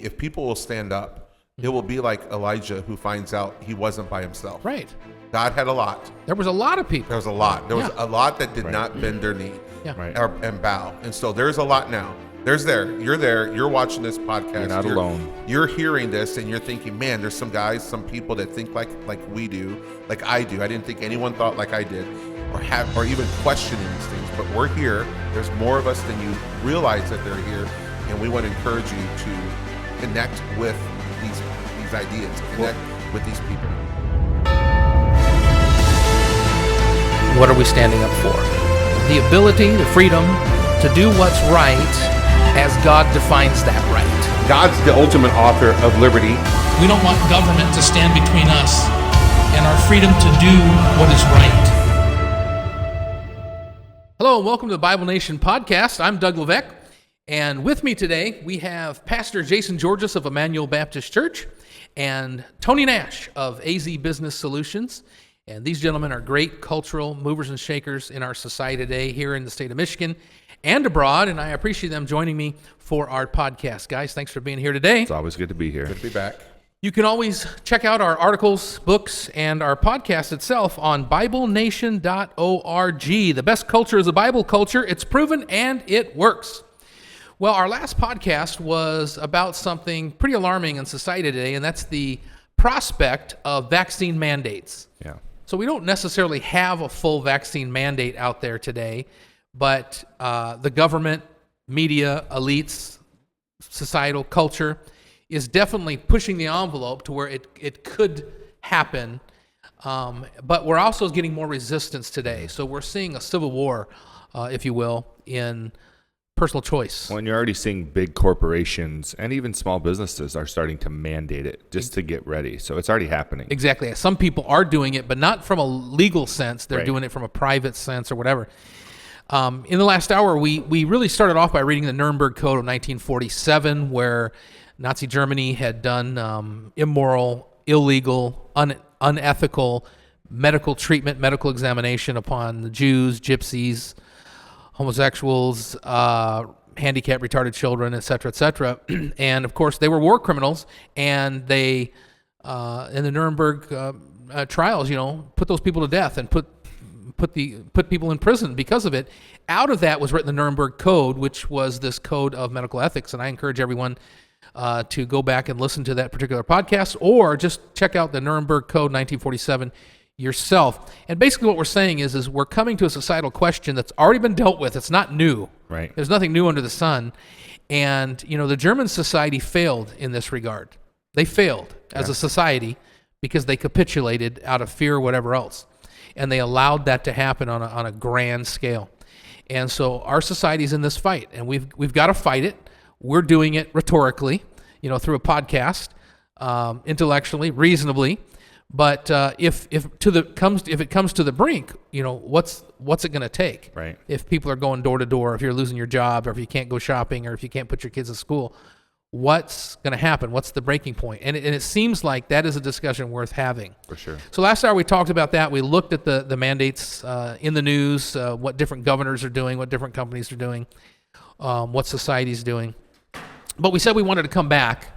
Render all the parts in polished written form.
If people will stand up, it will be like Elijah who finds out he wasn't by himself. Right. God had a lot. There was a lot of people. There was a lot. There was a lot that did not bend their knee and bow. And so there's a lot now. You're there, you're watching this podcast. You're not alone. You're hearing this and you're thinking, man, there's some guys, some people that think like we do, like I do. I didn't think anyone thought like I did or even questioning these things. But we're here. There's more of us than you realize that they're here. And we want to encourage you to connect with these ideas, connect with these people. What are we standing up for? The ability, the freedom to do what's right as God defines that right. God's the ultimate author of liberty. We don't want government to stand between us and our freedom to do what is right. Hello and welcome to the Bible Nation podcast. I'm Doug Levesque, and with me today we have Pastor Jason Georges of Emmanuel Baptist Church and Tony Nash of AZ Business Solutions. And these gentlemen are great cultural movers and shakers in our society today here in the state of Michigan and abroad, and I appreciate them joining me for our podcast. Guys, thanks for being here today. It's always good to be here. Good to be back. You can always check out our articles, books, and our podcast itself on BibleNation.org. The best culture is a Bible culture. It's proven and it works. Well, our last podcast was about something pretty alarming in society today, and that's the prospect of vaccine mandates. Yeah. So we don't necessarily have a full vaccine mandate out there today, but the government, media, elites, societal culture is definitely pushing the envelope to where it could happen, but we're also getting more resistance today. So we're seeing a civil war, if you will, in personal choice. Well, and you're already seeing big corporations and even small businesses are starting to mandate it just to get ready. So it's already happening. Exactly. Some people are doing it, but not from a legal sense. They're Right. doing it from a private sense or whatever. In the last hour, we really started off by reading the Nuremberg Code of 1947, where Nazi Germany had done immoral, illegal, unethical medical treatment, medical examination upon the Jews, gypsies, homosexuals, handicapped, retarded children, et cetera, and of course they were war criminals, and they, in the Nuremberg trials, put those people to death and put people in prison because of it. Out of that was written the Nuremberg Code, which was this code of medical ethics, and I encourage everyone to go back and listen to that particular podcast, or just check out the Nuremberg Code 1947 yourself. And basically what we're saying is we're coming to a societal question that's already been dealt with. It's not new. Right. There's nothing new under the sun. And, the German society failed in this regard. They failed as a society because they capitulated out of fear or whatever else. And they allowed that to happen on a grand scale. And so our society's in this fight, and we've got to fight it. We're doing it rhetorically, through a podcast, intellectually, reasonably. But if it comes to the brink, what's it going to take? Right. If people are going door to door, if you're losing your job, or if you can't go shopping, or if you can't put your kids in school, what's going to happen? What's the breaking point? And it seems like that is a discussion worth having. For sure. So last hour we talked about that. We looked at the mandates in the news, what different governors are doing, what different companies are doing, what society's doing. But we said we wanted to come back,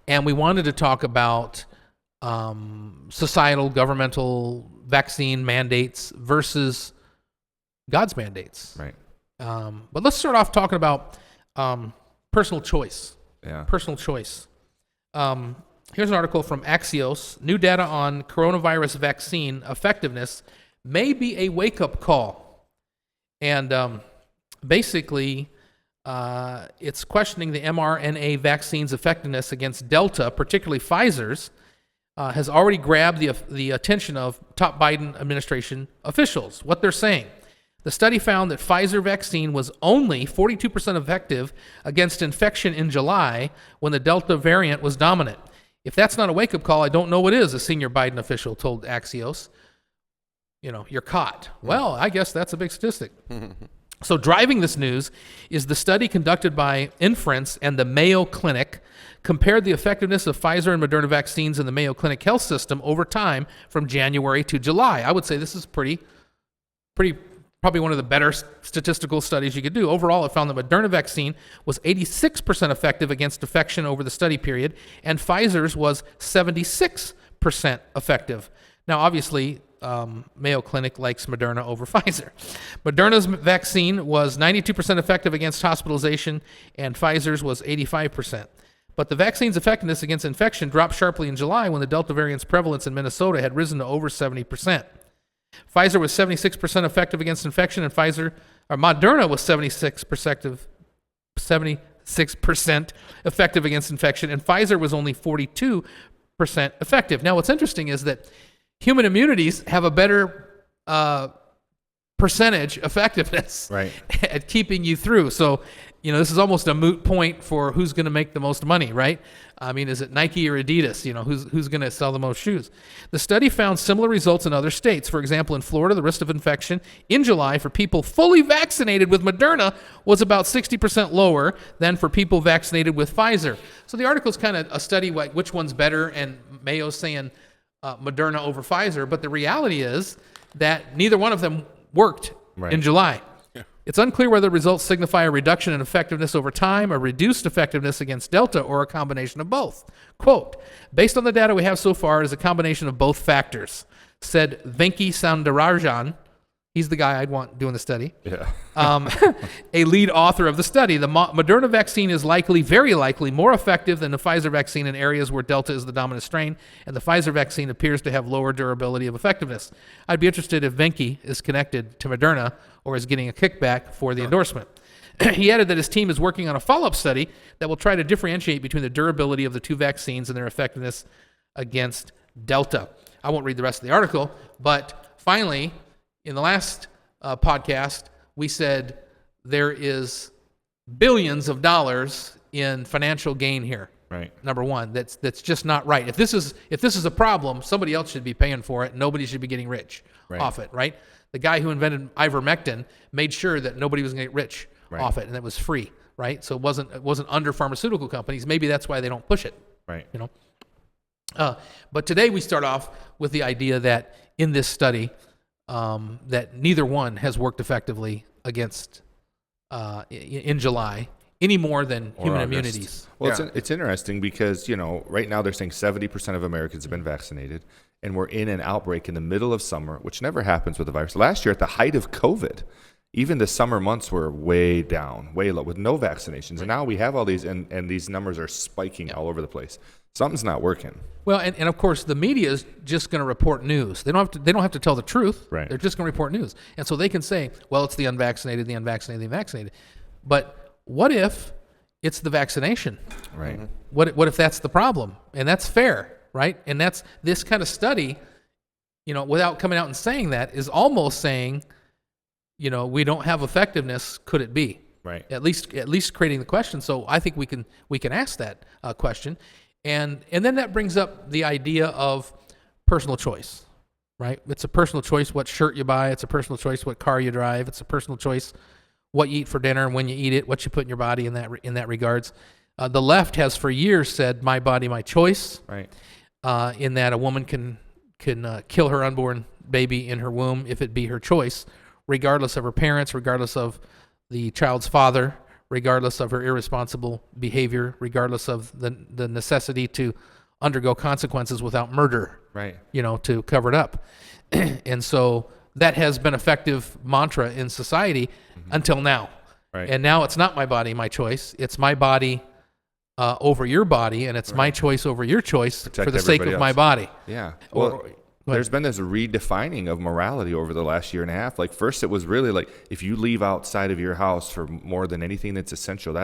and we wanted to talk about societal, governmental vaccine mandates versus God's mandates. Right. But let's start off talking about personal choice. Yeah. Personal choice. Here's an article from Axios. New data on coronavirus vaccine effectiveness may be a wake-up call. And basicthe it's questioning the mRNA vaccine's effectiveness against Delta, particularly Pfizer's, has already grabbed the attention of top Biden administration officials. What they're saying. The study found that Pfizer vaccine was only 42% effective against infection in July when the Delta variant was dominant. If that's not a wake-up call, I don't know what is, a senior Biden official told Axios. You're caught. Well, I guess that's a big statistic. So driving this news is the study conducted by Inference and the Mayo Clinic compared the effectiveness of Pfizer and Moderna vaccines in the Mayo Clinic health system over time from January to July. I would say this is pretty probably one of the better statistical studies you could do. Overall, it found the Moderna vaccine was 86% effective against infection over the study period, and Pfizer's was 76% effective. Now, obviously, Mayo Clinic likes Moderna over Pfizer. Moderna's vaccine was 92% effective against hospitalization, and Pfizer's was 85%. But the vaccine's effectiveness against infection dropped sharply in July when the Delta variant's prevalence in Minnesota had risen to over 70%. Pfizer was 76% effective against infection, and Moderna was 76% effective against infection, and Pfizer was only 42% effective. Now, what's interesting is that human immunities have a better percentage effectiveness Right. at keeping you through. So, this is almost a moot point for who's going to make the most money, right? I mean, is it Nike or Adidas? Who's going to sell the most shoes? The study found similar results in other states. For example, in Florida, the risk of infection in July for people fully vaccinated with Moderna was about 60% lower than for people vaccinated with Pfizer. So the article is kind of a study like which one's better, and Mayo's saying Moderna over Pfizer. But the reality is that neither one of them worked in July. It's unclear whether the results signify a reduction in effectiveness over time, or reduced effectiveness against Delta, or a combination of both. Quote, based on the data we have so far, it is a combination of both factors, said Venki Soundarajan. He's the guy I'd want doing the study. Yeah. A lead author of the study. The Moderna vaccine is very likely more effective than the Pfizer vaccine in areas where Delta is the dominant strain, and the Pfizer vaccine appears to have lower durability of effectiveness. I'd be interested if Venki is connected to Moderna or is getting a kickback for the endorsement. He added that his team is working on a follow-up study that will try to differentiate between the durability of the two vaccines and their effectiveness against Delta. I won't read the rest of the article, but finally, in the last podcast, we said there is billions of dollars in financial gain here. Right. Number one, that's just not right. If this is a problem, somebody else should be paying for it. Nobody should be getting rich off it, right? The guy who invented ivermectin made sure that nobody was going to get rich off it, and it was free, right? So it wasn't under pharmaceutical companies. Maybe that's why they don't push it. Right. But today we start off with the idea that in this study, that neither one has worked effectively against in July any more than human August. immunities. Well, Yeah. it's interesting because, right now they're saying 70% of Americans have been vaccinated, and we're in an outbreak in the middle of summer, which never happens with the virus. Last year, at the height of COVID, even the summer months were way down, way low, with no vaccinations. And now we have all these, and these numbers are spiking all over the place. Something's not working. Well, and of course the media is just going to report news. They don't have to tell the truth. Right. They're just going to report news, and so they can say, well, it's the unvaccinated, the unvaccinated, the unvaccinated. But what if it's the vaccination? Right. What if that's the problem? And that's fair, right? And that's this kind of study, without coming out and saying that, is almost saying, we don't have effectiveness. Could it be? Right. At least creating the question. So I think we can ask that question, and then that brings up the idea of personal choice, right? It's a personal choice what shirt you buy. It's a personal choice what car you drive. It's a personal choice what you eat for dinner and when you eat it, what you put in your body in that regards. The left has for years said, "My body, my choice." Right. In that a woman can kill her unborn baby in her womb if it be her choice, regardless of her parents, regardless of the child's father, regardless of her irresponsible behavior, regardless of the necessity to undergo consequences without murder, Right. to cover it up. And so that has been effective mantra in society until now. Right. And now it's not my body, my choice. It's my body over your body, and it's my choice over your choice Protect for the sake of everybody my else. body. Yeah. Well, Go ahead. there's been this redefining of morality over the last year and a half. Like first it was really like, if you leave outside of your house for more than anything that's essential,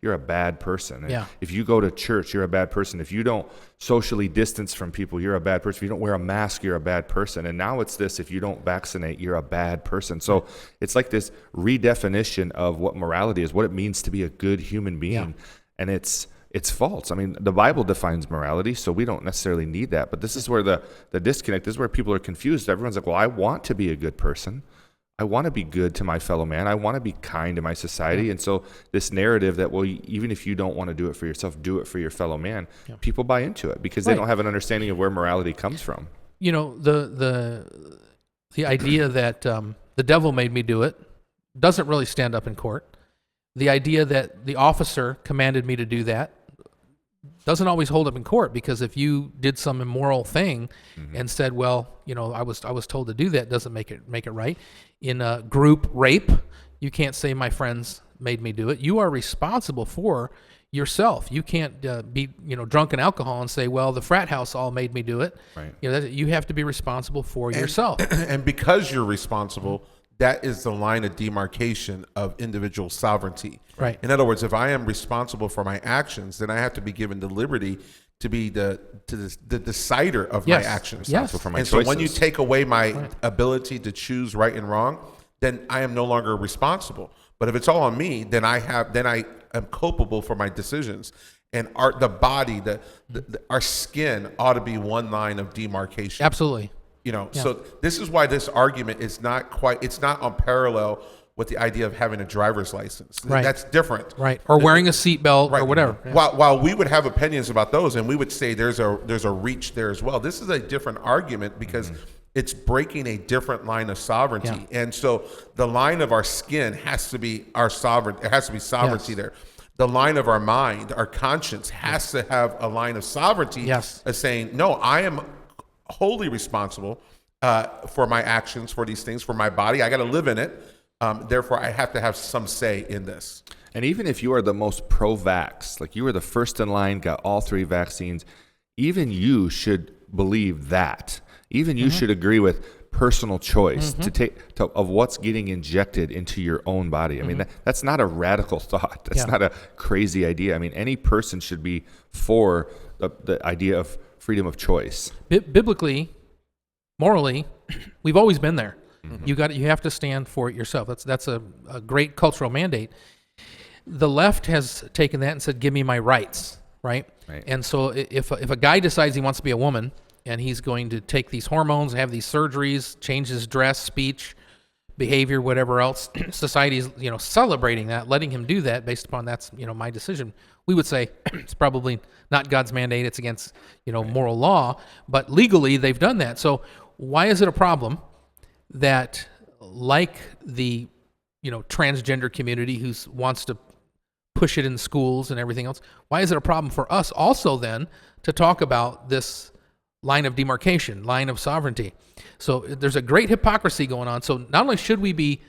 you're a bad person. And Yeah. if you go to church, you're a bad person. If you don't socially distance from people, you're a bad person. If you don't wear a mask, you're a bad person. And now it's this, if you don't vaccinate, you're a bad person. So it's like this redefinition of what morality is, what it means to be a good human being. Yeah. And it's false. I mean, the Bible defines morality, so we don't necessarily need that. But this is where the disconnect, this is where people are confused. Everyone's like, well, I want to be a good person. I want to be good to my fellow man. I want to be kind to my society. And so this narrative that, well, even if you don't want to do it for yourself, do it for your fellow man, people buy into it because they Right. don't have an understanding of where morality comes from. The the idea that the devil made me do it doesn't really stand up in court. The idea that the officer commanded me to do that doesn't always hold up in court, because if you did some immoral thing and said, well, I was told to do that, doesn't make it right. In a group rape, you can't say my friends made me do it. You are responsible for yourself. You can't be drunk in alcohol and say, well, the frat house all made me do it. Right. You have to be responsible for yourself. And because you're responsible, that is the line of demarcation of individual sovereignty. Right. In other words, if I am responsible for my actions, then I have to be given the liberty to be the decider of Yes. my actions. Yes. For my And so when you choices. take away my ability to choose right and wrong, then I am no longer responsible. But if it's all on me, then I am culpable for my decisions. And the body, our skin ought to be one line of demarcation. Absolutely. So this is why this argument is it's not on parallel with the idea of having a driver's license. Right. That's different. Right. Or wearing a seatbelt or whatever. Yeah. While we would have opinions about those, and we would say there's a reach there as well. This is a different argument because it's breaking a different line of sovereignty. Yeah. And so the line of our skin has to be our sovereign. There has to be sovereignty Yes. there. The line of our mind, our conscience, has to have a line of sovereignty. Yes. Of saying, no, I am wholly responsible for my actions, for these things, for my body. I got to live in it. Therefore, I have to have some say in this. And even if you are the most pro-vax, like you were the first in line, got all 3 vaccines, even you should believe that. Even you should agree with personal choice of what's getting injected into your own body. I mean, that's not a radical thought. That's not a crazy idea. I mean, any person should be for the idea of freedom of choice. Biblically, morally, we've always been there. You have to stand for it yourself. That's a great cultural mandate. The left has taken that and said, "Give me my rights," right? And so if a guy decides he wants to be a woman and he's going to take these hormones, have these surgeries, change his dress, speech, behavior, whatever else, society's celebrating that, letting him do that based upon that's my decision. We would say it's probably not God's mandate. It's against moral law, but legally they've done that. So why is it a problem that, like the transgender community who wants to push it in schools and everything else, why is it a problem for us also then to talk about this line of demarcation, line of sovereignty? So there's a great hypocrisy going on. So not only should we be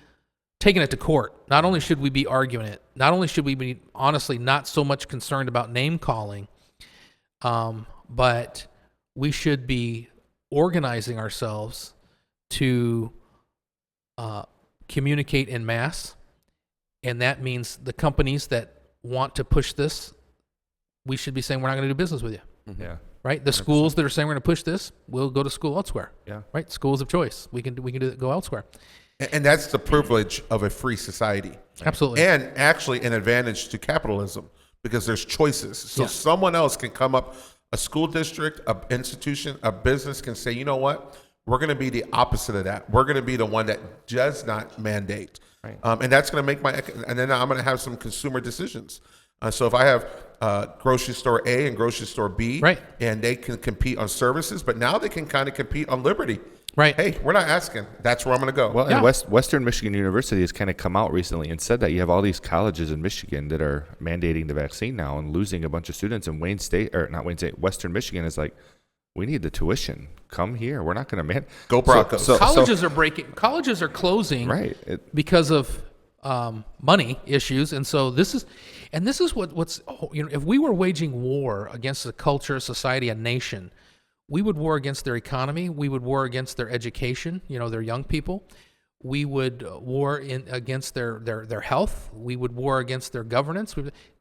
taking it to court, not only should we be arguing it, not only should we be honestly not so much concerned about name calling, but we should be organizing ourselves to communicate en masse. And that means the companies that want to push this, we should be saying we're not going to do business with you. Yeah. Right? The 100%. Schools that are saying we're going to push this, we'll go to school elsewhere. Yeah. Right? Schools of choice. We can go elsewhere. And that's the privilege of a free society. Absolutely. And actually an advantage to capitalism because there's choices. So someone else can come up, a school district, an institution, a business can say, you know what? We're going to be the opposite of that. We're going to be the one that does not mandate. Right. And that's going to make and then I'm going to have some consumer decisions. So if I have grocery store A and grocery store B, right, and they can compete on services, but now they can kind of compete on liberty. Right. Hey, we're not asking. That's where I'm going to go. Well, and Western Michigan University has kind of come out recently and said that you have all these colleges in Michigan that are mandating the vaccine now and losing a bunch of students. And Western Michigan is like, we need the tuition. Come here. We're not going to go Broncos. Colleges are closing, right, because of money issues, and so this is what's if we were waging war against a culture, society, a nation, we would war against their economy. We would war against their education. Their young people. We would war against their health. We would war against their governance.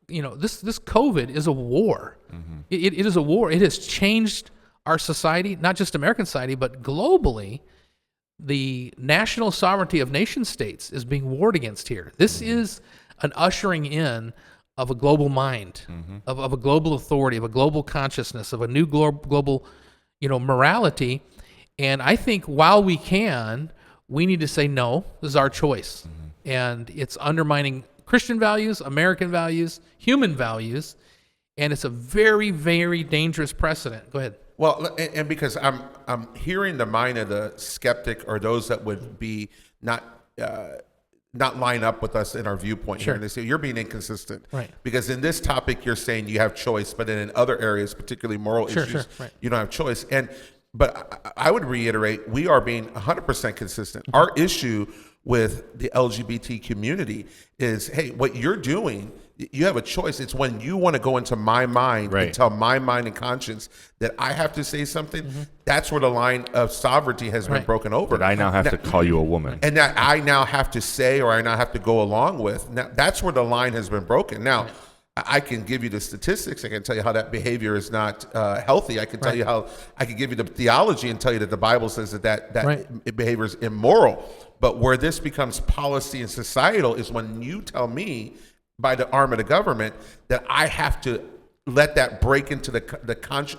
This COVID is a war. Mm-hmm. It is a war. It has changed our society, not just American society, but globally. The national sovereignty of nation states is being warred against here. This is an ushering in of a global mind, of a global authority, of a global consciousness, of a new global morality. And I think while we need to say, no, this is our choice. And it's undermining Christian values, American values, human values. And it's a very, very dangerous precedent. Go ahead. Well, and because I'm hearing the mind of the skeptic or those that would be not line up with us in our viewpoint here, and they say you're being inconsistent, Right. Because in this topic you're saying you have choice, but then in other areas, particularly moral issues, right. you don't have choice. But I would reiterate, we are being 100% consistent. Our issue with the LGBT community is, hey, what you're doing, you have a choice. It's when you want to go into my mind Right. and tell my mind and conscience that I have to say something. That's where the line of sovereignty has been Right. broken over. That I now have to call you a woman. And that I now have to say, or I now have to go along with. Now, that's where the line has been broken. Now, I can give you the statistics. I can tell you how that behavior is not healthy. I can tell you how, I can give you the theology and tell you that the Bible says that Right. behavior is immoral. But where this becomes policy and societal is when you tell me by the arm of the government that I have to let that break into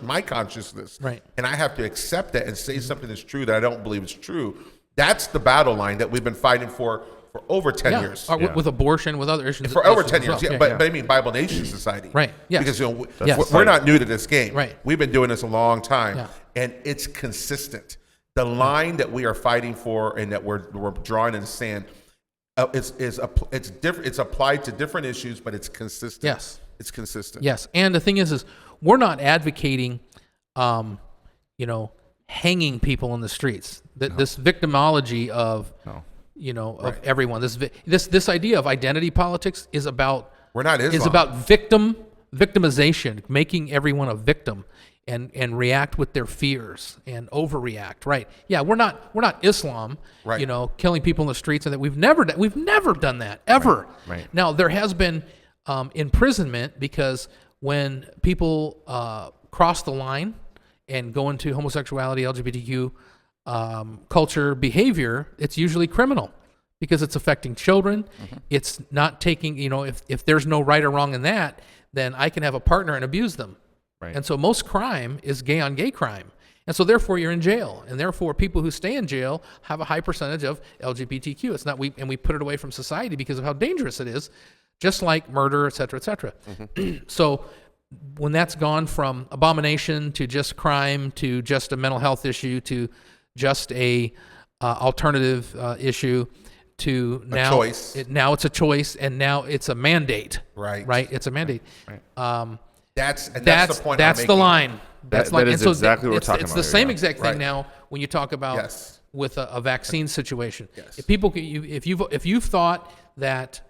my consciousness. Right. And I have to accept that and say something that's true that I don't believe is true. That's the battle line that we've been fighting for over 10 years. Or with abortion, with other issues. For over issues 10 as years, well. yeah. But I mean Bible Nation Society. Right, yes. Because Yes. we're not new to this game. Right. We've been doing this a long time. Yeah. And it's consistent. The line that we are fighting for and that we're drawing in the sand, it's different. It's applied to different issues, but it's consistent. Yes. It's consistent. Yes, and the thing is we're not advocating, hanging people in the streets. This victimology of, of everyone. This idea of identity politics is about We're not Islam. is about victimization, making everyone a victim, and react with their fears and overreact. Right? Yeah, we're not Islam. Right. Killing people in the streets, and that we've never done that ever. Right. Now there has been imprisonment because when people cross the line and go into homosexuality, LGBTQ culture behavior, it's usually criminal because it's affecting children. It's not taking, if there's no right or wrong in that, then I can have a partner and abuse them. Right. And so most crime is gay on gay crime. And so therefore you're in jail. And therefore people who stay in jail have a high percentage of LGBTQ. It's not, we put it away from society because of how dangerous it is, just like murder, et cetera, et cetera. So when that's gone from abomination to just crime to just a mental health issue to just a alternative issue to now choice. Now it's a choice, and now it's a mandate. Right. Right. It's a mandate. That's the point. That's I'm the making. line. That's that is exactly what we're it's, talking it's about the here, same yeah. exact thing Right. now when you talk about Yes. with a vaccine situation. Yes. If people, if you've thought that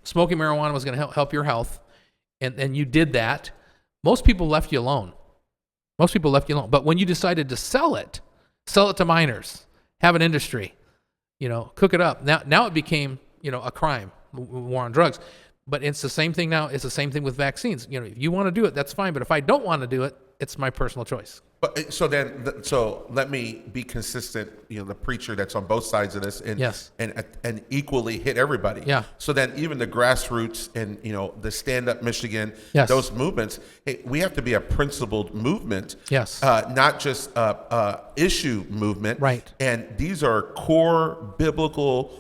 smoking marijuana was going to help your health, and you did that, most people left you alone. But when you decided to sell it to minors, have an industry, cook it up. Now it became, a crime, war on drugs. But it's the same thing now. It's the same thing with vaccines. If you want to do it, that's fine. But if I don't want to do it, it's my personal choice. But so let me be consistent. The preacher that's on both sides of this, and Yes. and equally hit everybody. Yeah. So then even the grassroots and the Stand Up Michigan, Yes. those movements. Hey, we have to be a principled movement. Yes. Not just a issue movement. Right. And these are core biblical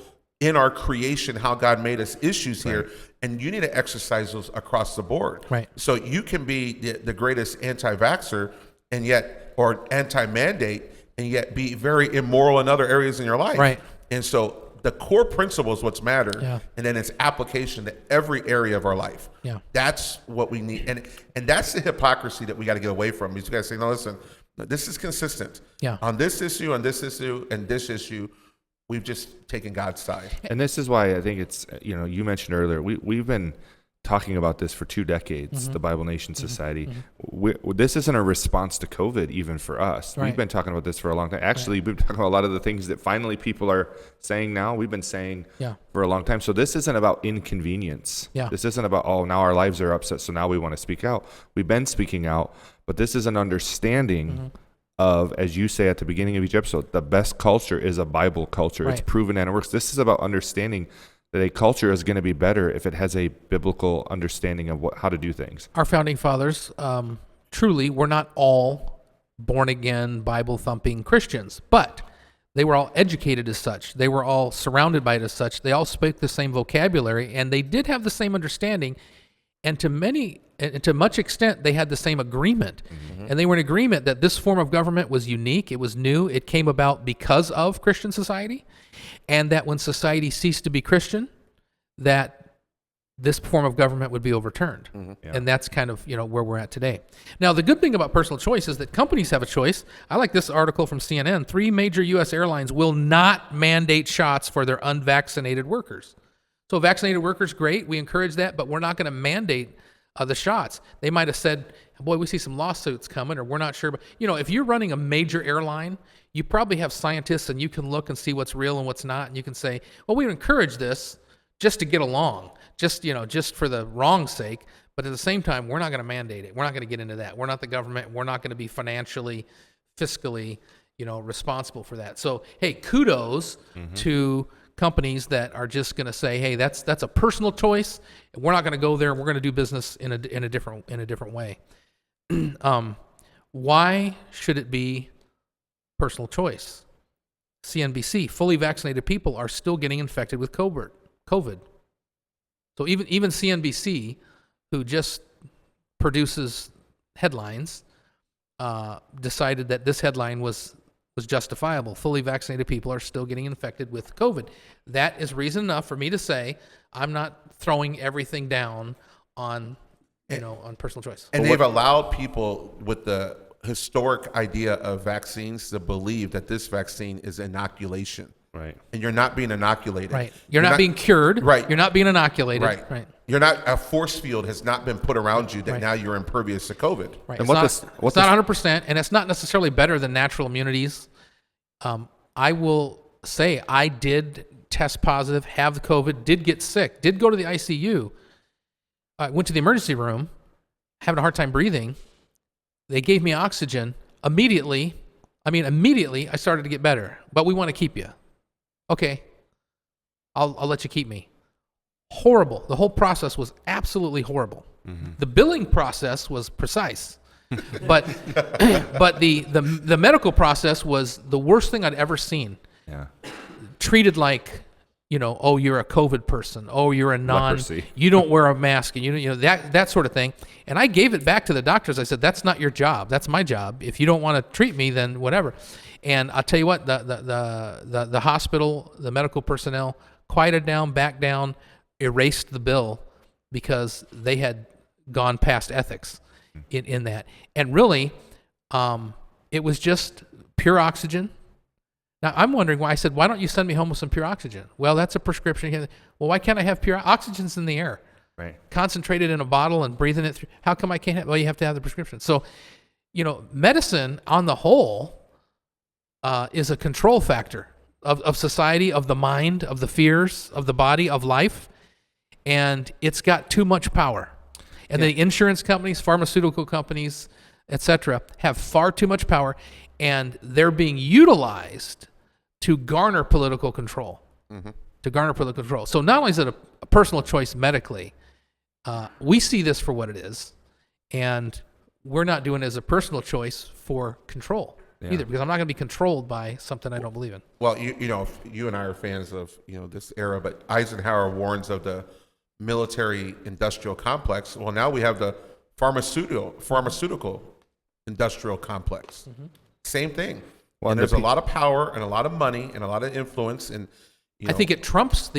in our creation, how God made us issues here. And you need to exercise those across the board. Right. So you can be the greatest anti-vaxxer and yet, or anti-mandate, and yet be very immoral in other areas in your life. Right. And so the core principle is what's matter. Yeah. And then its application to every area of our life. Yeah. That's what we need. And that's the hypocrisy that we got to get away from. You got to say, no, listen, this is consistent. Yeah. On this issue, and this issue, we've just taken God's side. And this is why I think it's, you mentioned earlier, we've been talking about this for 2 decades, the Bible Nation Society. This isn't a response to COVID even for us. Right. We've been talking about this for a long time. Actually, we've been talking about a lot of the things that finally people are saying now, we've been saying Yeah. for a long time. So this isn't about inconvenience. Yeah. This isn't about, now our lives are upset, so now we want to speak out. We've been speaking out, but this is an understanding of, as you say at the beginning of each episode, the best culture is a Bible culture. It's Right. proven and it works. This is about understanding that a culture is going to be better if it has a biblical understanding of how to do things. Our founding fathers, truly, were not all born again, Bible thumping Christians, but they were all educated as such. They were all surrounded by it as such. They all spoke the same vocabulary, and they did have the same understanding. And to many and to much extent, they had the same agreement. And they were in agreement that this form of government was unique, it was new, it came about because of Christian society, and that when society ceased to be Christian, that this form of government would be overturned. Yeah. And that's kind of, where we're at today. Now, the good thing about personal choice is that companies have a choice. I like this article from CNN. 3 major U.S. airlines will not mandate shots for their unvaccinated workers. So vaccinated workers, great. We encourage that, but we're not going to mandate the shots. They might have said, boy, we see some lawsuits coming, or we're not sure. But, if you're running a major airline, you probably have scientists and you can look and see what's real and what's not. And you can say, well, we encourage this just to get along, just for the wrong's sake. But at the same time, we're not going to mandate it. We're not going to get into that. We're not the government. We're not going to be financially, fiscally, responsible for that. So, hey, kudos to companies that are just going to say, hey, that's a personal choice. We're not going to go there. We're going to do business in a different way. Why should it be personal choice? CNBC, fully vaccinated people are still getting infected with COVID. So even CNBC, who just produces headlines, decided that this headline was justifiable. Fully vaccinated people are still getting infected with COVID. That is reason enough for me to say I'm not throwing everything down on on personal choice. And they've allowed people with the historic idea of vaccines to believe that this vaccine is inoculation. Right. And you're not being inoculated. Right. You're not being cured. Right. You're not being inoculated. Right. You're not, a force field has not been put around you that Right. now you're impervious to COVID. Right. And It's not 100%, and it's not necessarily better than natural immunities. I will say I did test positive, have the COVID, did get sick, did go to the ICU. I went to the emergency room, having a hard time breathing. They gave me oxygen. Immediately, I started to get better. But we want to keep you. Okay, I'll let you keep me. Horrible. The whole process was absolutely horrible. The billing process was precise, but the medical process was the worst thing I'd ever seen. Yeah. Treated like, oh, you're a COVID person. Oh, you're a Leprosy. you don't wear a mask, and that sort of thing. And I gave it back to the doctors. I said, that's not your job. That's my job. If you don't want to treat me, then whatever. And I'll tell you what, the hospital, the medical personnel quieted down, backed down, erased the bill because they had gone past ethics in that. And really, it was just pure oxygen. Now, I'm wondering why. I said, why don't you send me home with some pure oxygen? Well, that's a prescription. Well, why can't I have pure oxygen's in the air? Right. Concentrated in a bottle and breathing it through. How come I can't have? Well, you have to have the prescription. So, medicine on the whole is a control factor of society, of the mind, of the fears, of the body, of life. And it's got too much power. And the insurance companies, pharmaceutical companies, etc., have far too much power, and they're being utilized to garner political control. So not only is it a personal choice medically, we see this for what it is, and we're not doing it as a personal choice for control either, because I'm not going to be controlled by something I don't believe in. Well, you and I are fans of this era, but Eisenhower warns of the military industrial complex. Well, now we have the pharmaceutical industrial complex. Same thing. Well, and there's a lot of power and a lot of money and a lot of influence, and I think it trumps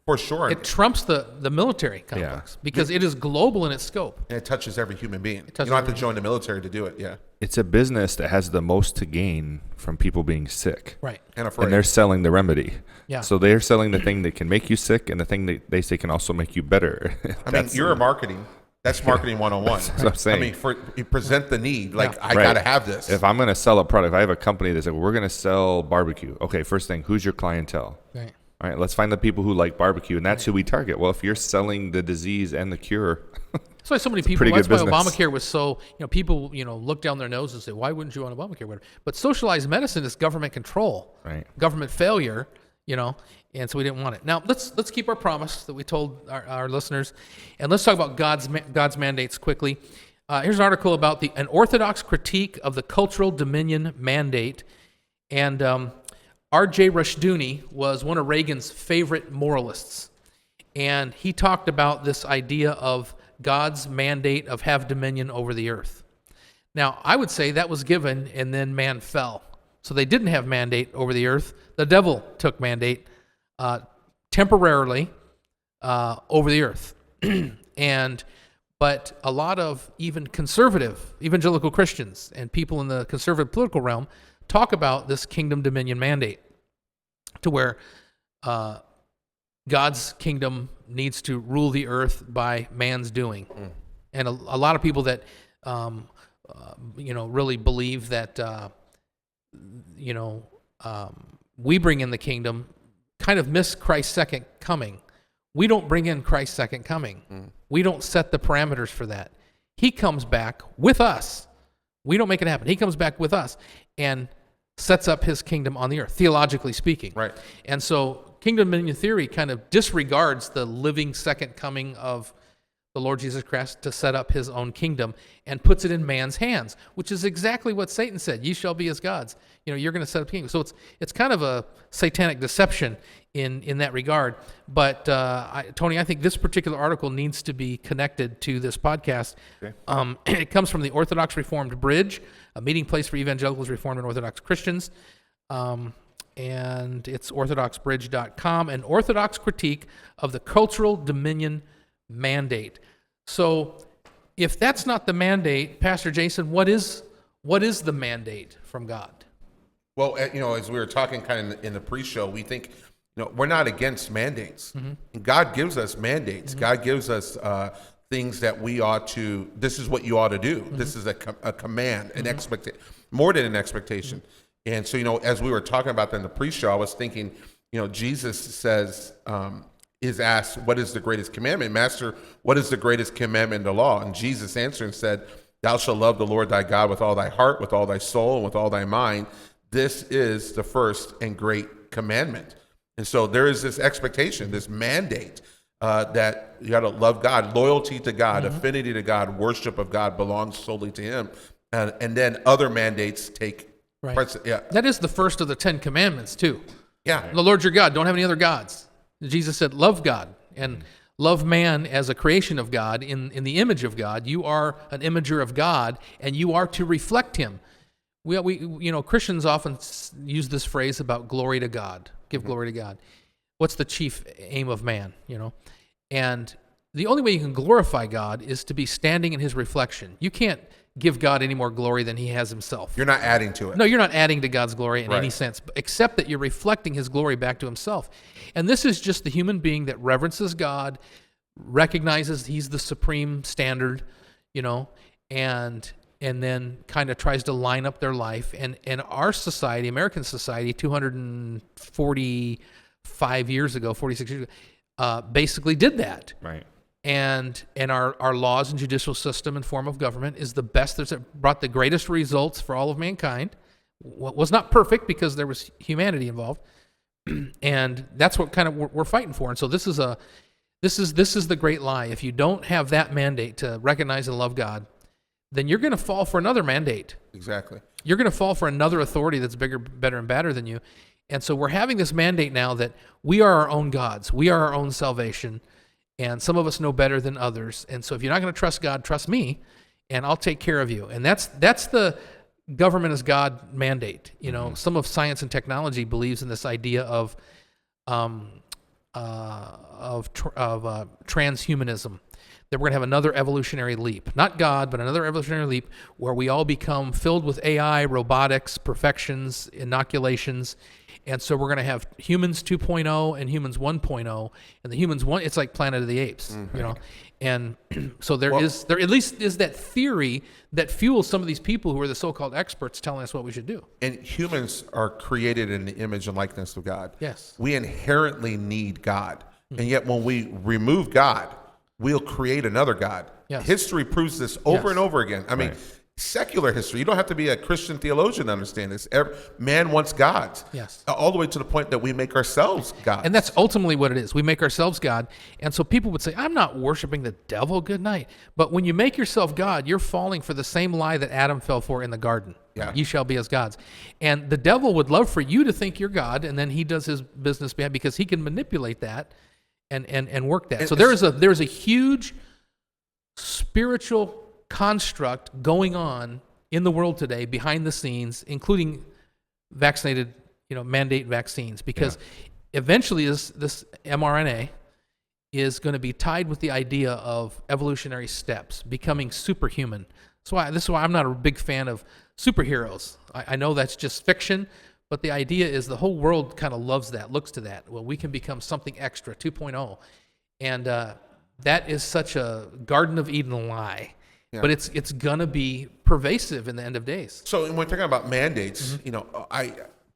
for sure. It trumps the military complex because it is global in its scope. And it touches every human being. You touches don't have to join the military to do it. Yeah. It's a business that has the most to gain from people being sick. Right. And afraid. And they're selling the remedy. Yeah. So they're selling the thing that can make you sick and the thing that they say can also make you better. I mean, you're a marketing. That's marketing 101. That's what I'm saying. I mean, you present the need. Like, I Right. got to have this. If I'm going to sell a product, if I have a company that's like, we're going to sell barbecue. Okay, first thing, who's your clientele? Right. All right, let's find the people who like barbecue, and that's who we target. Well, if you're selling the disease and the cure, That's why so many people, pretty that's good why business. Obamacare was so, people, look down their nose and say, why wouldn't you want Obamacare? Whatever. But socialized medicine is government control, right? government failure, and so we didn't want it. Now, let's keep our promise that we told our listeners, and let's talk about God's mandates quickly. Here's an article about an orthodox critique of the cultural dominion mandate, and R.J. Rushdoony was one of Reagan's favorite moralists, and he talked about this idea of God's mandate of have dominion over the earth. Now, I would say that was given and then man fell. So they didn't have mandate over the earth. The devil took mandate temporarily over the earth. But a lot of even conservative evangelical Christians and people in the conservative political realm talk about this kingdom dominion mandate, to where God's kingdom needs to rule the earth by man's doing. And a lot of people that really believe that we bring in the kingdom kind of miss Christ's second coming. We don't bring in Christ's second coming. We don't set the parameters for that. He comes back with us. We don't make it happen. He comes back with us and sets up his kingdom on the earth, theologically speaking. Right. And so kingdom dominion theory kind of disregards the living second coming of the Lord Jesus Christ to set up his own kingdom and puts it in man's hands, which is exactly what Satan said. Ye shall be as gods. You're going to set up a kingdom. So it's kind of a satanic deception in that regard. But Tony, I think this particular article needs to be connected to this podcast. Okay. It comes from the Orthodox Reformed Bridge, a meeting place for evangelicals, Reformed, and Orthodox Christians. And it's orthodoxbridge.com, an Orthodox critique of the cultural dominion mandate. So if that's not the mandate, Pastor Jason, what is the mandate from God? Well, as we were talking kind of in the pre-show, we think, we're not against mandates. And God gives us mandates. God gives us things that we ought to, this is what you ought to do. This is a command, an expectation, more than an expectation. And so, as we were talking about that in the pre-show, I was thinking, Jesus says, is asked, what is the greatest commandment? Master, what is the greatest commandment in the law? And Jesus answered and said, thou shalt love the Lord thy God with all thy heart, with all thy soul, and with all thy mind. This is the first and great commandment. And so there is this expectation, this mandate that you got to love God, loyalty to God, affinity to God, worship of God belongs solely to him. And then other mandates take precedence. Yeah. That is the first of the 10 commandments too. Yeah. The Lord your God, don't have any other gods. Jesus said, love God and love man as a creation of God in the image of God. You are an imager of God and you are to reflect him. We Christians often use this phrase about glory to God, give glory to God. What's the chief aim of man, And the only way you can glorify God is to be standing in his reflection. You can't give God any more glory than he has himself. You're not adding to it. No, you're not adding to God's glory in any sense, except that you're reflecting his glory back to himself. And this is just the human being that reverences God, recognizes he's the supreme standard, and then kind of tries to line up their life. And our society, American society, 245 years ago, 46 years ago, basically did that. Right. And our laws and judicial system and form of government is the best that's brought the greatest results for all of mankind. Was not perfect because there was humanity involved, and that's what kind of we're fighting for. And so this is the great lie. If you don't have that mandate to recognize and love God, then you're going to fall for another mandate. Exactly. You're going to fall for another authority that's bigger, better, and badder than you. And so we're having this mandate now that we are our own gods. We are our own salvation. And some of us know better than others. And so if you're not going to trust God, trust me, and I'll take care of you. And that's the government as God mandate. Some of science and technology believes in this idea of transhumanism, that we're going to have another evolutionary leap. Not God, but another evolutionary leap where we all become filled with AI, robotics, perfections, inoculations. And so we're going to have humans 2.0 and humans 1.0, and the humans it's like Planet of the Apes, And so there at least is that theory that fuels some of these people who are the so-called experts telling us what we should do. And humans are created in the image and likeness of God. Yes. We inherently need God. And yet when we remove God, we'll create another God. Yes. History proves this over Yes. and over again. I mean, secular history. You don't have to be a Christian theologian to understand this. Man wants gods. Yes. All the way to the point that we make ourselves gods. And that's ultimately what it is. We make ourselves God. And so people would say, I'm not worshiping the devil. Good night. But when you make yourself God, you're falling for the same lie that Adam fell for in the garden. Yeah. You shall be as gods. And the devil would love for you to think you're God, and then he does his business behind, because he can manipulate that and work that. So there's a huge spiritual construct going on in the world today behind the scenes, including vaccinated, mandate vaccines, because eventually this mRNA is going to be tied with the idea of evolutionary steps, becoming superhuman. This is why I'm not a big fan of superheroes. I know that's just fiction, but the idea is the whole world kind of loves that, looks to that. Well, we can become something extra, 2.0. And that is such a Garden of Eden lie. Yeah. But it's going to be pervasive in the end of days. So when we're talking about mandates,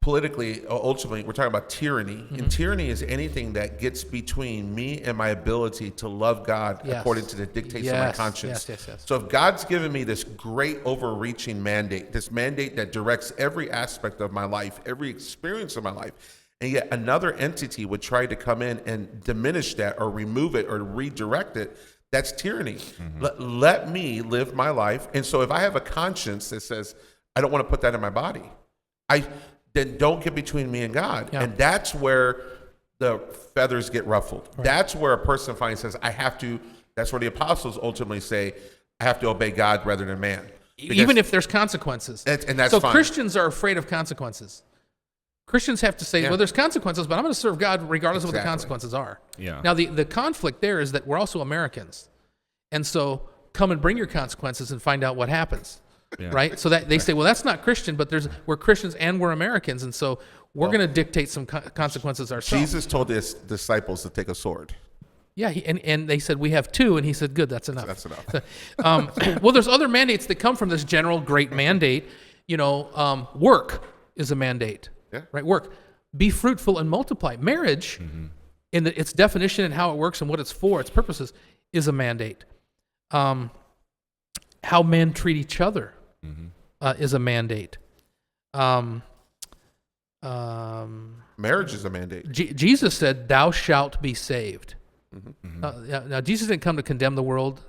politically, ultimately, we're talking about tyranny. And tyranny is anything that gets between me and my ability to love God Yes. according to the dictates of my conscience. Yes. So if God's given me this great overreaching mandate, this mandate that directs every aspect of my life, every experience of my life, and yet another entity would try to come in and diminish that or remove it or redirect it, that's tyranny. Let me live my life. And so if I have a conscience that says, I don't want to put that in my body, then don't get between me and God. Yeah. And that's where the feathers get ruffled. Right. That's where a person finally says, that's where the apostles ultimately say, I have to obey God rather than man. Even if there's consequences. And that's so fine. Christians are afraid of consequences. Christians have to say, Yeah. well, there's consequences, but I'm going to serve God regardless of what the Exactly. consequences are. Yeah. Now, the conflict there is that we're also Americans. And so come and bring your consequences and find out what happens. Yeah. Right? So that they say, well, that's not Christian, but we're Christians and we're Americans. And so we're going to dictate some consequences ourselves. Jesus told his disciples to take a sword. Yeah, and they said, we have 2, and he said, good, that's enough. That's enough. Well, there's other mandates that come from this general great mandate. Work is a mandate, Yeah. right? Work. Be fruitful and multiply. Marriage, in its definition and how it works and what it's for, its purposes, is a mandate. How men treat each other is a mandate. Marriage is a mandate. Jesus said, thou shalt be saved. Now, Jesus didn't come to condemn the world.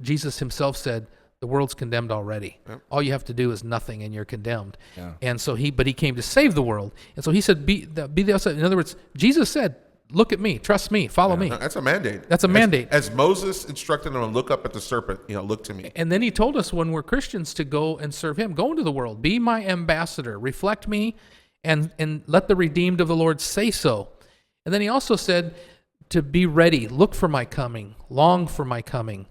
Jesus himself said, the world's condemned already. Yep. All you have to do is nothing and you're condemned. Yeah. And so he came to save the world. And so he said, be the outside. In other words, Jesus said, look at me, trust me, follow me. That's a mandate. That's a mandate. As Moses instructed them to look up at the serpent, look to me. And then he told us when we're Christians to go and serve him. Go into the world. Be my ambassador. Reflect me and let the redeemed of the Lord say so. And then he also said to be ready. Look for my coming. Long for my coming.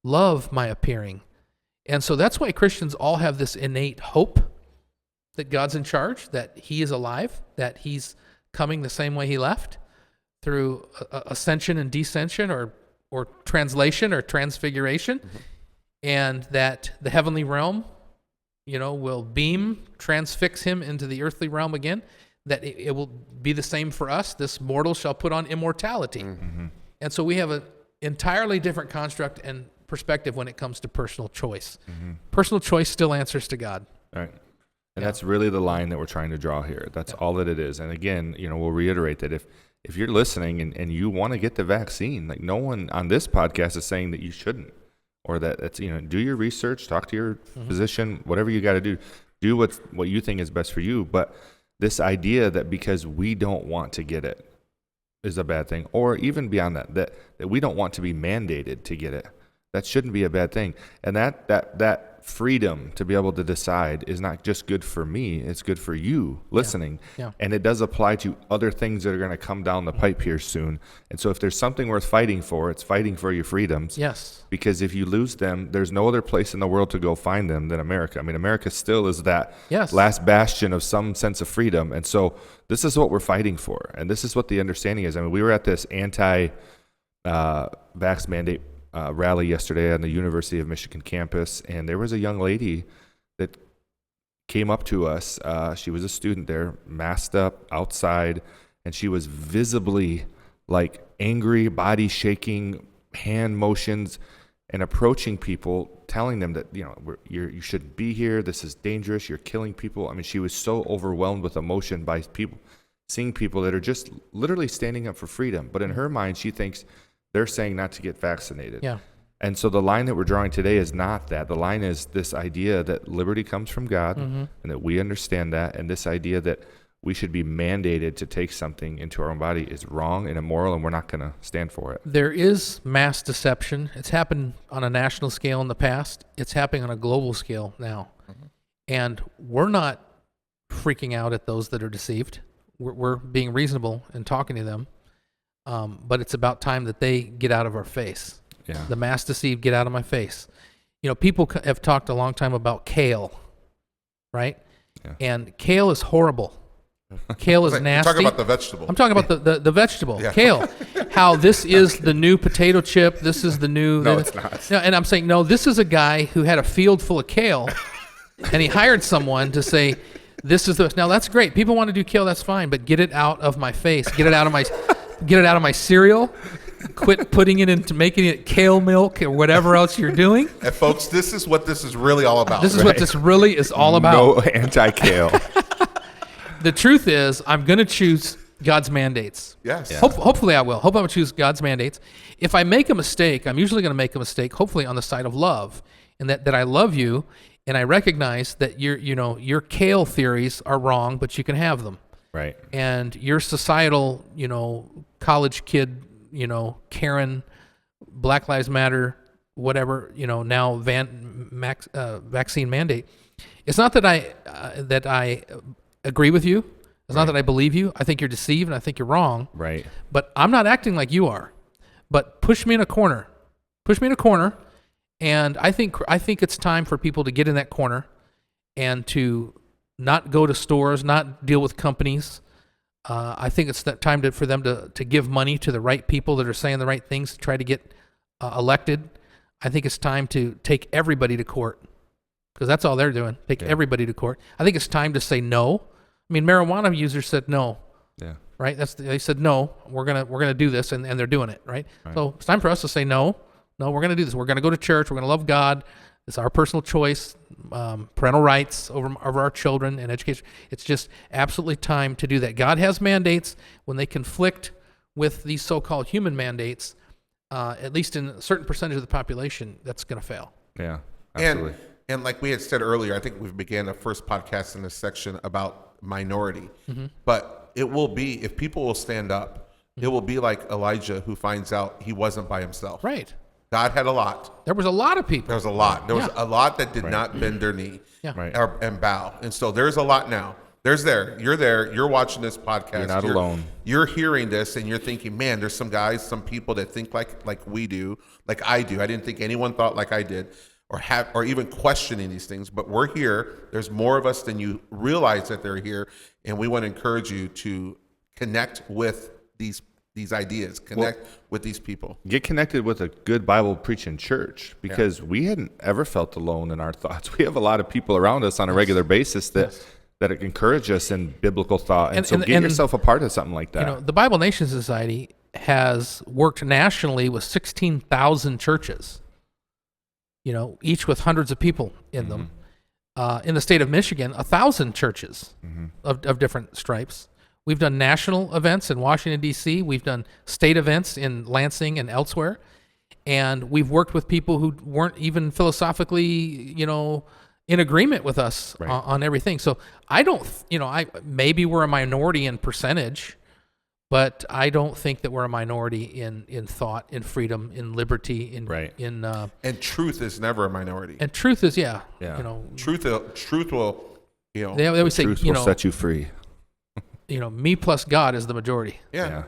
Love my appearing. And so that's why Christians all have this innate hope that God's in charge, that he is alive, that he's coming the same way he left through ascension and descension or translation or transfiguration, and that the heavenly realm, will transfix him into the earthly realm again, that it will be the same for us. This mortal shall put on immortality. And so we have an entirely different construct and perspective when it comes to personal choice. Personal choice still answers to God. Right. And that's really the line that we're trying to draw here. That's all that it is. And again, we'll reiterate that if you're listening and you want to get the vaccine, like no one on this podcast is saying that you shouldn't, or that it's, do your research, talk to your physician, whatever you got to do what you think is best for you. But this idea that because we don't want to get it is a bad thing, or even beyond that we don't want to be mandated to get it. That shouldn't be a bad thing. And that freedom to be able to decide is not just good for me, it's good for you listening. Yeah. And it does apply to other things that are going to come down the pipe here soon. And so if there's something worth fighting for, it's fighting for your freedoms. Yes. Because if you lose them, there's no other place in the world to go find them than America. I mean, America still is that last bastion of some sense of freedom. And so this is what we're fighting for. And this is what the understanding is. I mean, we were at this anti-vax mandate rally yesterday on the University of Michigan campus, and there was a young lady that came up to us. She was a student there, masked up outside, and she was visibly like angry, body shaking, hand motions, and approaching people, telling them that you shouldn't be here. This is dangerous. You're killing people. I mean, she was so overwhelmed with emotion by people, seeing people that are just literally standing up for freedom. But in her mind, she thinks they're saying not to get vaccinated. Yeah. And so the line that we're drawing today is not that. The line is this idea that liberty comes from God and that we understand that, and this idea that we should be mandated to take something into our own body is wrong and immoral, and we're not going to stand for it. There is mass deception. It's happened on a national scale in the past. It's happening on a global scale now. And we're not freaking out at those that are deceived. We're being reasonable and talking to them. But it's about time that they get out of our face. Yeah. The mass deceived, get out of my face. People have talked a long time about kale, right? Yeah. And kale is horrible. Kale is You're nasty. talking about the vegetable. I'm talking about the vegetable, Yeah. kale. How this is the new potato chip. This is the new. No, it's not. No, and I'm saying, no, this is a guy who had a field full of kale, and he hired someone to say, this is the. Now, that's great. People want to do kale, that's fine, but get it out of my face. Get it out of my cereal. Quit putting it into making it kale milk or whatever else you're doing. And folks, this is what this is really all about. This is what this really is all about. No anti-kale. The truth is, I'm going to choose God's mandates. Yes. Yeah. Hopefully I will. Hope I will choose God's mandates. If I make a mistake, I'm usually going to make a mistake, hopefully on the side of love, and that I love you, and I recognize that your kale theories are wrong, but you can have them. Right. And your societal, college kid, Karen, Black Lives Matter, whatever, now vaccine mandate. It's not that I agree with you. It's not that I believe you. I think you're deceived and I think you're wrong. Right. But I'm not acting like you are. But push me in a corner. And I think it's time for people to get in that corner and to not go to stores, not deal with companies. I think it's that time for them to give money to the right people that are saying the right things to try to get elected. I think it's time to take everybody to court, because that's all they're doing. Take everybody to court. I think it's time to say no. I mean, marijuana users said no. Yeah. Right? They said no. We're gonna do this, and they're doing it. Right? So it's time for us to say no. No, we're gonna do this. We're gonna go to church. We're gonna love God. It's our personal choice, parental rights over our children and education. It's just absolutely time to do that. God has mandates. When they conflict with these so-called human mandates, at least in a certain percentage of the population, that's going to fail. Yeah. Absolutely. And like we had said earlier, I think we've began the first podcast in this section about minority. But it will be, if people will stand up, it will be like Elijah, who finds out he wasn't by himself. Right. God had a lot. There was a lot of people. There was a lot. There was a lot that did not bend their knee Right. and bow. And so there's a lot now. You're there. You're watching this podcast. You're not alone. You're hearing this and you're thinking, man, there's some guys, some people that think like we do, like I do. I didn't think anyone thought like I did, or even questioning these things. But we're here. There's more of us than you realize that they're here, and we want to encourage you to connect with these ideas, with these people. Get connected with a good Bible preaching church, because we hadn't ever felt alone in our thoughts. We have a lot of people around us on a regular basis that encourage us in biblical thought. And so get yourself a part of something like that. The Bible Nation Society has worked nationally with 16,000 churches, each with hundreds of people in them. In the state of Michigan, 1,000 churches of different stripes. We've done national events in Washington, D.C. We've done state events in Lansing and elsewhere. And we've worked with people who weren't even philosophically, in agreement with us on everything. So I don't, maybe we're a minority in percentage, but I don't think that we're a minority in thought, in freedom, in liberty, and truth is never a minority. And truth is, truth will, they always say, truth will set you free. Me plus God is the majority. Yeah.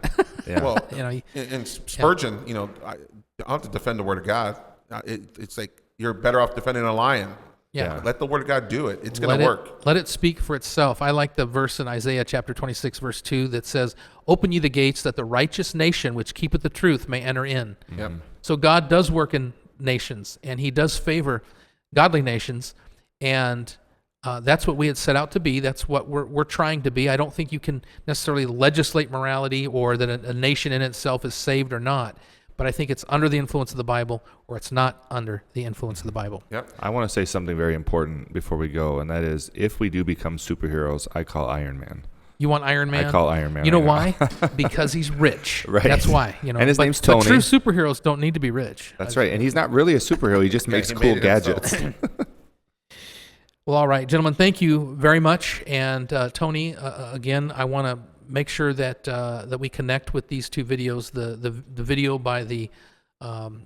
Yeah. Well, and Spurgeon, I don't have to defend the word of God. It's like you're better off defending a lion. Yeah. Let the word of God do it. It's going to work. Let it speak for itself. I like the verse in Isaiah chapter 26, verse 2 that says, "Open ye the gates that the righteous nation which keepeth the truth may enter in." Yep. So God does work in nations, and he does favor godly nations, and that's what we had set out to be. That's what we're trying to be. I don't think you can necessarily legislate morality or that a nation in itself is saved or not. But I think it's under the influence of the Bible, or it's not under the influence of the Bible. Yep. I want to say something very important before we go, and that is, if we do become superheroes, I call Iron Man. You want Iron Man? I call Iron Man. You know why? Because he's rich. Right. That's why. And his name's Tony. But true superheroes don't need to be rich. That's right. And he's not really a superhero. He just makes cool gadgets. Well, all right, gentlemen, thank you very much. And Tony, again, I want to make sure that that we connect with these two videos. The video by the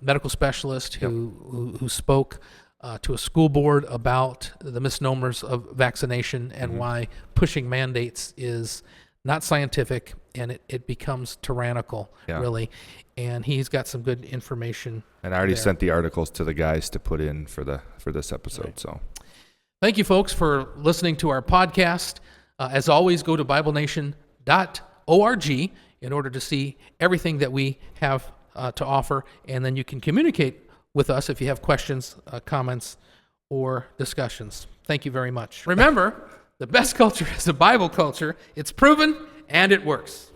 medical specialist who spoke to a school board about the misnomers of vaccination and why pushing mandates is not scientific, and it becomes tyrannical, really. And he's got some good information. And I already there. sent the articles to the guys to put in for this episode. Right. So thank you, folks, for listening to our podcast. As always, go to BibleNation.org in order to see everything that we have to offer, and then you can communicate with us if you have questions, comments, or discussions. Thank you very much. Remember, the best culture is the Bible culture. It's proven and it works.